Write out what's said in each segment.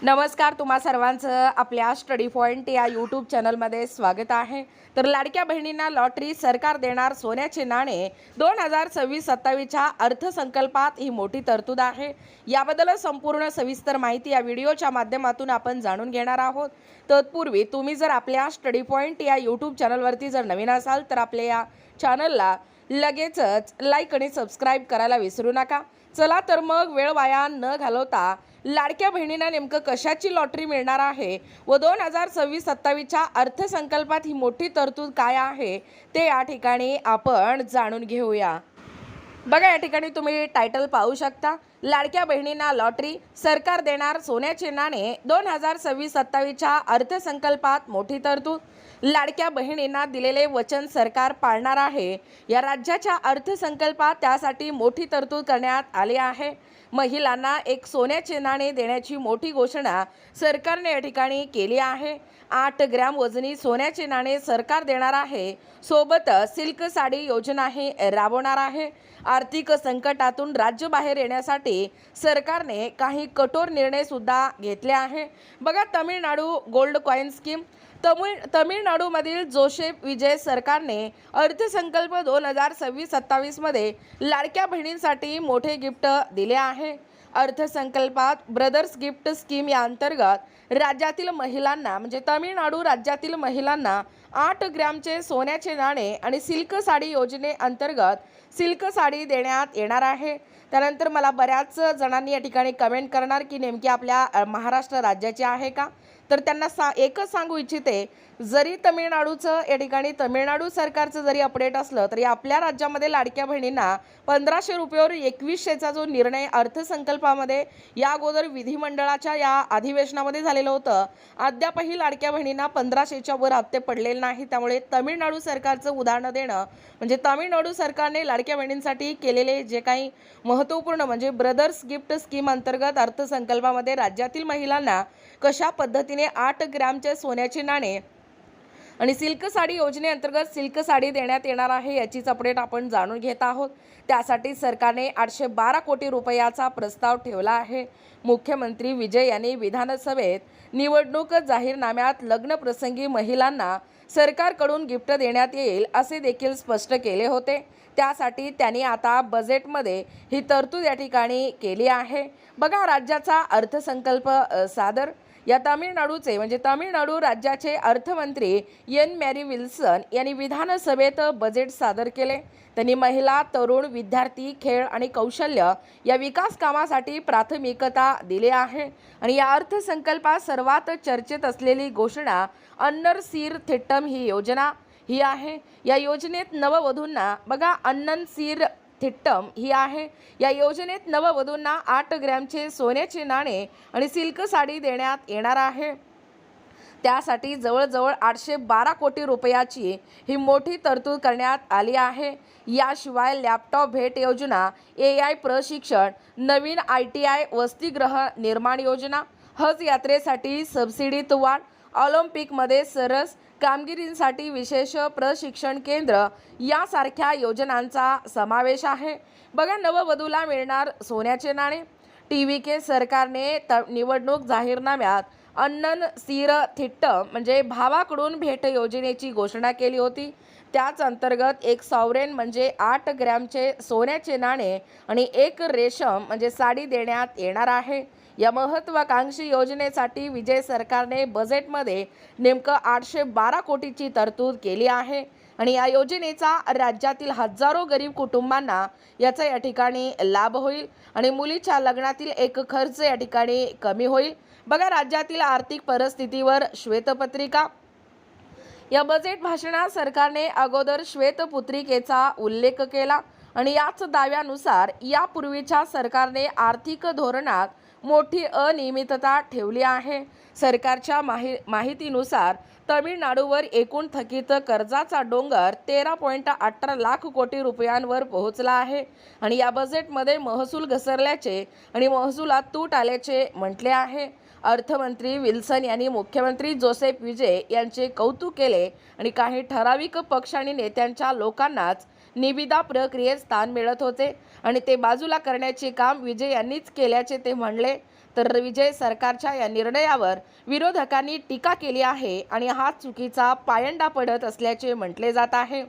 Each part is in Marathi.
नमस्कार, तुम्हा सर्वांचं आपल्या स्टडी पॉइंट या यूट्यूब चॅनलमध्ये स्वागत आहे। तर लाडक्या बहिणींना लॉटरी सरकार देणार सोन्याचे नाणे 2026-27च्या अर्थसंकल्पात ही मोठी तरतूद आहे। याबद्दल संपूर्ण सविस्तर माहिती या व्हिडिओच्या माध्यमातून आपण जाणून घेणार आहोत। तत्पूर्वी तुम्ही जर आपल्या स्टडी पॉइंट या यूट्यूब चॅनलवरती जर नवीन असाल तर आपल्या या चॅनलला लगेचच लाईक आणि सबस्क्राईब करायला विसरू नका। चला तर मग वेळ वाया न घालवता लाडक्या बहिणींना नेमकं कशाची लॉटरी मिळणार आहे व 2026-27च्या अर्थसंकल्पात ही मोठी तरतूद काय आहे ते या ठिकाणी आपण जाणून घेऊया। बघा, या ठिकाणी तुम्ही टायटल पाहू शकता, लाडक्या बहिणींना लॉटरी सरकार देणार सोन्याचे नाणे 2026-27च्या अर्थसंकल्पात मोठी तरतूद। लाडक्या बहिणींना दिलेले वचन सरकार पाळणार आहे। या राज्याच्या अर्थसंकल्पात त्यासाठी मोठी तरतूद करण्यात आली आहे। महिलांना एक सोन्याचे नाणे देण्याची मोठी घोषणा सरकारने या ठिकाणी केली आहे। 8 ग्रॅम वजनी सोन्याचे नाणे सरकार देणार आहे। सोबतच सिल्क साडी योजनाही राबवणार आहे। आर्थिक संकटातून राज्य बाहेर येण्यासाठी सरकारने काही कठोर निर्णय सुद्धा घेतले आहे। बघा, तमिळनाडू गोल्ड कॉइन स्कीम, तमिळनाडूमधील जोसेफ विजय सरकारने अर्थसंकल्प 2026-27 मध्ये लाडक्या बहिणींसाठी मोठे गिफ्ट दिले आहे। अर्थसंकल्पात ब्रदर्स गिफ्ट स्कीम या अंतर्गत राज्यातील महिलांना म्हणजे तमिळनाडू राज्यातील महिलांना 8 ग्रॅमचे सोन्याचे नाणे आणि सिल्क साडी योजनेअंतर्गत सिल्क साडी देण्यात येणार आहे। त्यानंतर मला बऱ्याच जणांनी या ठिकाणी कमेंट करणार की नेमकी आपल्या महाराष्ट्र राज्याची आहे का, तर त्यांना एकच सांगू इच्छिते, जरी तमिळनाडूचं या ठिकाणी तमिळनाडू सरकारचं जरी अपडेट असलं तरी आपल्या राज्यामध्ये लाडक्या बहिणींना 1500 रुपयावर 2100चा जो निर्णय अर्थसंकल्पामध्ये या अगोदर विधिमंडळाच्या या अधिवेशनामध्ये झालेलं होतं, अद्यापही लाडक्या बहिणींना 1500च्या वर हप्ते पडलेले नाही। त्यामुळे तमिळनाडू सरकारचं उदाहरण देणं म्हणजे तमिळनाडू सरकारने लाडक्या बहिणींसाठी केलेले जे काही महत्त्वपूर्ण म्हणजे ब्रदर्स गिफ्ट स्कीम अंतर्गत अर्थसंकल्पामध्ये राज्यातील महिलांना कशा पद्धतीने 8 ग्रॅमचे सोन्याचे नाणे आणि सिल्क साडी योजनेअंतर्गत सिल्क साडी देण्यात येणार आहे याचीच अपडेट आपण जाणून घेत आहोत। त्यासाठी सरकारने 812 कोटी रुपयाचा प्रस्ताव ठेवला आहे। मुख्यमंत्री विजय यांनी विधानसभेत निवडणूक जाहीरनाम्यात लग्न प्रसंगी महिलांना सरकारकडून गिफ्ट देण्यात येईल असे देखील स्पष्ट केले होते। त्यासाठी त्यांनी आता बजेटमध्ये ही तरतूद या ठिकाणी केली आहे। बघा, राज्याचा अर्थसंकल्प सादर या तामिळनाडूचे म्हणजे तामिळनाडू राज्याचे अर्थमंत्री एन मॅरी विल्सन यांनी विधानसभेत बजेट सादर केले। त्यांनी महिला, तरुण, विद्यार्थी, खेळ आणि कौशल्य या विकास कामासाठी प्राथमिकता दिली आहे। आणि या अर्थसंकल्पात सर्वात चर्चेत असलेली घोषणा अन्नर सीर थिट्टम ही योजना ही आहे। या योजनेत नववधूंना बघा अन्नन सीर थिट्टम ही आहे। या योजनेत नववधूंना 8 ग्रॅमचे सोन्याचे नाणे आणि सिल्क साडी देण्यात येणार आहे। त्यासाठी जवळजवळ 812 कोटी रुपयाची ही मोठी तरतूद करण्यात आली आहे। याशिवाय लॅपटॉप भेट योजना, AI प्रशिक्षण, नवीन ITI वसतिगृह निर्माण योजना, हज यात्रेसाठी सबसिडीत वाढ, ऑलिम्पिकमध्ये सरस कामगिरीसाठी विशेष प्रशिक्षण केंद्र यासारख्या योजनांचा समावेश आहे। बघा, नववधूला मिळणार सोन्याचे नाणे। TVK सरकारने निवडणूक जाहीरनाम्यात अन्नन सीर थिट्टम म्हणजे भावाकडून भेट योजनेची घोषणा केली होती। त्याच अंतर्गत एक सॉवरेन म्हणजे 8 ग्रॅमचे सोन्याचे नाणे आणि एक रेशम म्हणजे साडी देण्यात येणार आहे। या महत्त्वाकांक्षी योजनेसाठी विजय सरकारने बजेटमध्ये नेमकं 812 कोटीची तरतूद केली आहे। आणि या योजनेचा राज्यातील हजारो गरीब कुटुंबांना याचा या ठिकाणी लाभ होईल आणि मुलीच्या लग्नातील एक खर्च या ठिकाणी कमी होईल। बघा, राज्यातील आर्थिक परिस्थितीवर श्वेतपत्रिका। या बजेट भाषणात सरकारने अगोदर श्वेतपत्रिकेचा उल्लेख केला आणि याच दाव्यानुसार यापूर्वीच्या सरकारने आर्थिक धोरणात मोठी अनियमितता ठेवली आहे। सरकारच्या माहितीनुसार तमिळनाडूवर एकूण थकीत कर्जाचा डोंगर 13.18 लाख कोटी रुपयांवर पोहोचला आहे। आणि या बजेटमध्ये महसूल घसरल्याचे आणि महसुलात तूट आल्याचे म्हटले आहे। अर्थमंत्री विल्सन यांनी मुख्यमंत्री जोसेफ विजय यांचे कौतुक केले आणि काही ठराविक पक्ष आणि नेत्यांच्या लोकांनाच निविदा प्रक्रियेत स्थान मिळत होते आणि ते बाजूला करण्याचे काम विजय यांनीच केल्याचे ते म्हणले। तर विजय सरकारच्या या निर्णयावर विरोधकांनी टीका केली आहे आणि हा चुकीचा पायंडा पडत असल्याचे म्हटले जात आहे।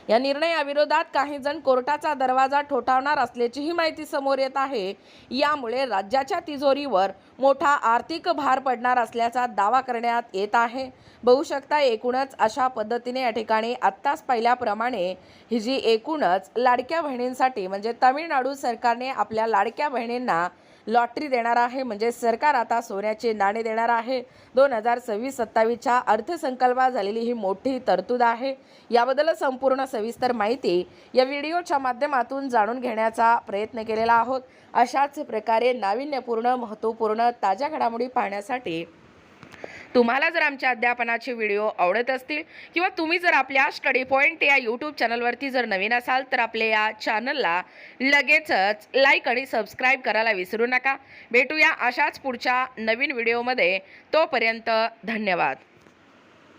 या निर्णयाविरोधात काही जण कोर्टाचा दरवाजा ठोठावणार असल्याचीही माहिती समोर येत आहे। यामुळे राज्याच्या तिजोरीवर मोठा आर्थिक भार पडणार असल्याचा दावा करण्यात येत आहे। बघू शकता एकूणच अशा पद्धतीने या ठिकाणी आत्ताच पाहिल्याप्रमाणे ही जी एकूणच लाडक्या बहिणींसाठी म्हणजे तामिळनाडू सरकारने आपल्या लाडक्या बहिणींना लॉटरी देणार आहे, म्हणजे सरकार आता सोन्याचे नाणे देणार आहे। 2026-27च्या अर्थसंकल्पात झालेली ही मोठी तरतूद आहे। याबद्दल संपूर्ण सविस्तर माहिती या व्हिडिओच्या माध्यमातून जाणून घेण्याचा प्रयत्न केलेला आहोत। अशाच प्रकारे नाविन्यपूर्ण महत्त्वपूर्ण ताज्या घडामोडी पाहण्यासाठी तुम्हाला जर आमच्या अध्यापनाचे व्हिडिओ आवडत असतील किंवा तुम्ही जर आपल्या स्टडी पॉइंट या यूट्यूब चॅनलवरती जर नवीन असाल तर आपल्या या चॅनलला लगेचच लाईक आणि सबस्क्राईब करायला विसरू नका। भेटूया अशाच पुढच्या नवीन व्हिडिओमध्ये, तोपर्यंत धन्यवाद।